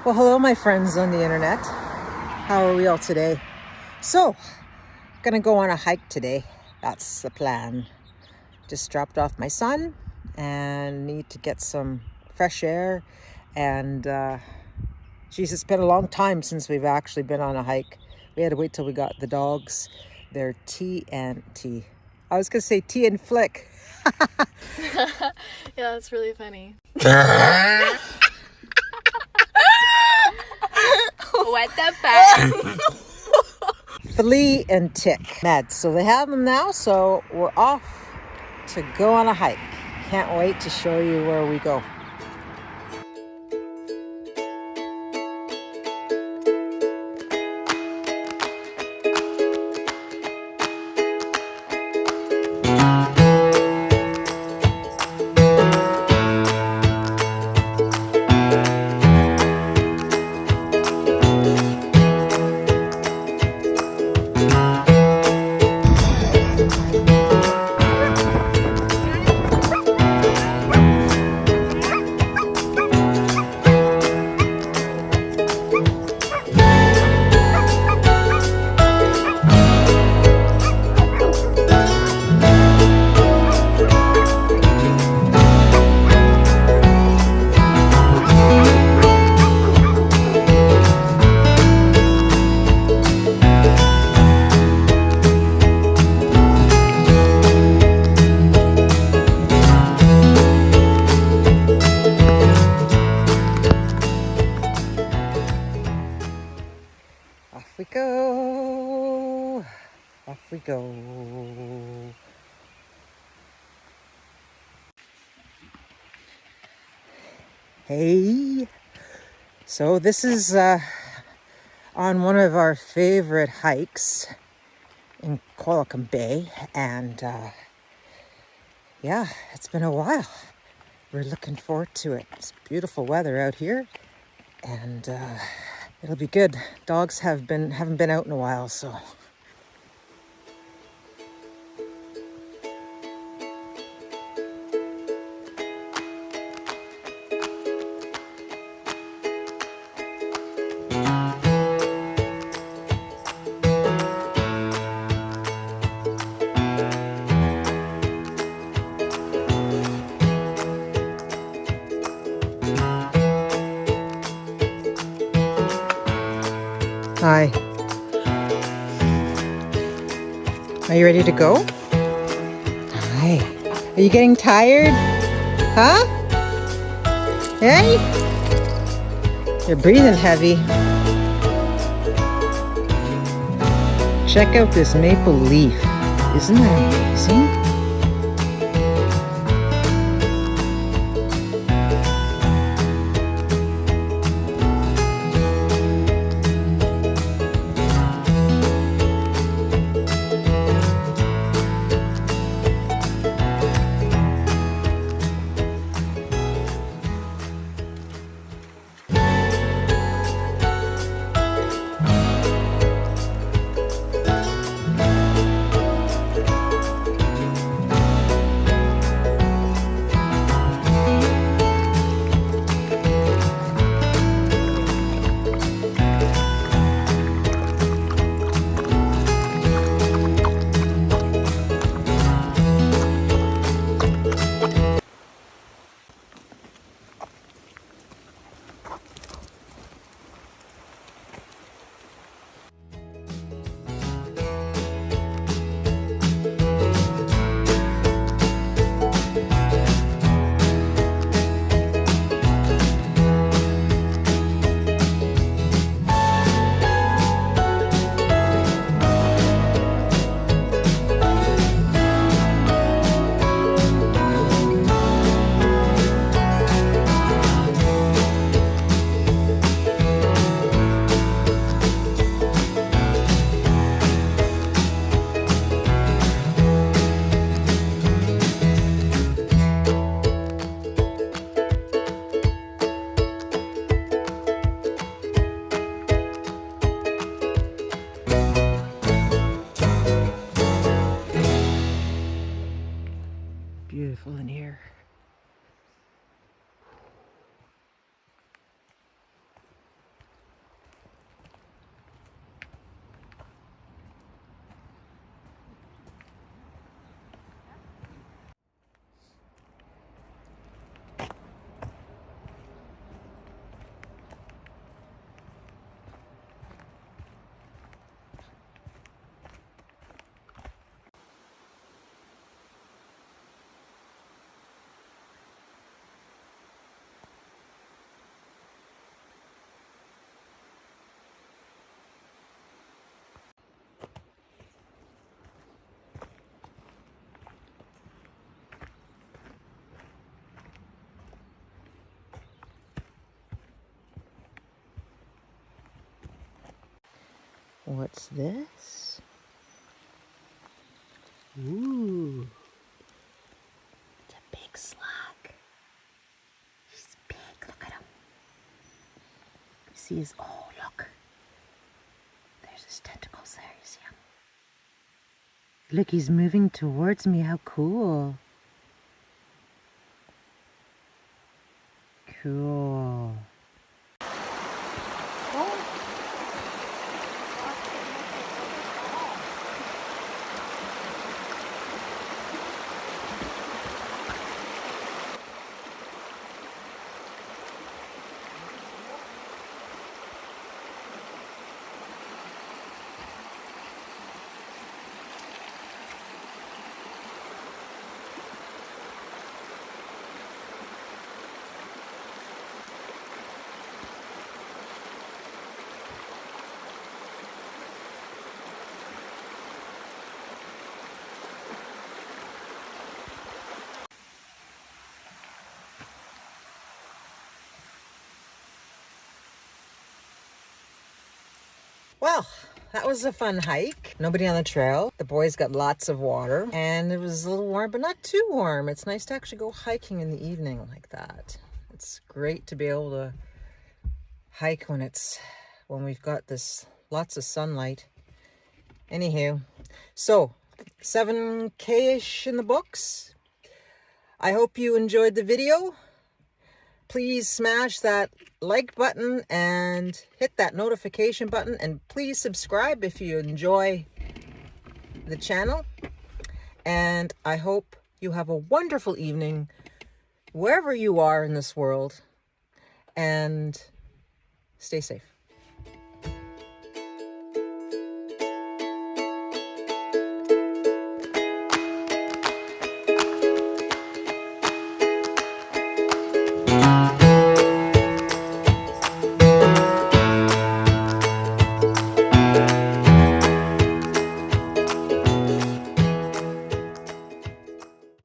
Well, hello, my friends on the internet. How are we all today? So, gonna go on a hike today. That's the plan. Just dropped off my son and need to get some fresh air. And geez, it's been a long time since we've actually been on a hike. We had to wait till we got the dogs. They're T and T. I was gonna say T and Flick. Yeah, that's really funny. What the fuck? Flea and Tick. Mad. So they have them now, so we're off to go on a hike. Can't wait to show you where we go. Off we go. Off we go. Hey. So this is on one of our favorite hikes in Qualicum Bay, and yeah, it's been a while. We're looking forward to it. It's beautiful weather out here, and it'll be good. Dogs haven't been out in a while, so. Hi. Are you ready to go? Hi. Are you getting tired? Huh? Hey? You're breathing heavy. Check out this maple leaf. Isn't that amazing? What's this? Ooh. It's a big slug. He's big. Look at him. You see his, oh, look. There's his tentacles there. You see him? Look, he's moving towards me. How cool. Cool. Well, that was a fun hike. Nobody on the trail. The boys got lots of water and it was a little warm, but not too warm. It's nice to actually go hiking in the evening like that. It's great to be able to hike when we've got this lots of sunlight. Anywho, so 7K-ish in the books. I hope you enjoyed the video. Please smash that like button and hit that notification button, and please subscribe if you enjoy the channel. And I hope you have a wonderful evening wherever you are in this world, and stay safe.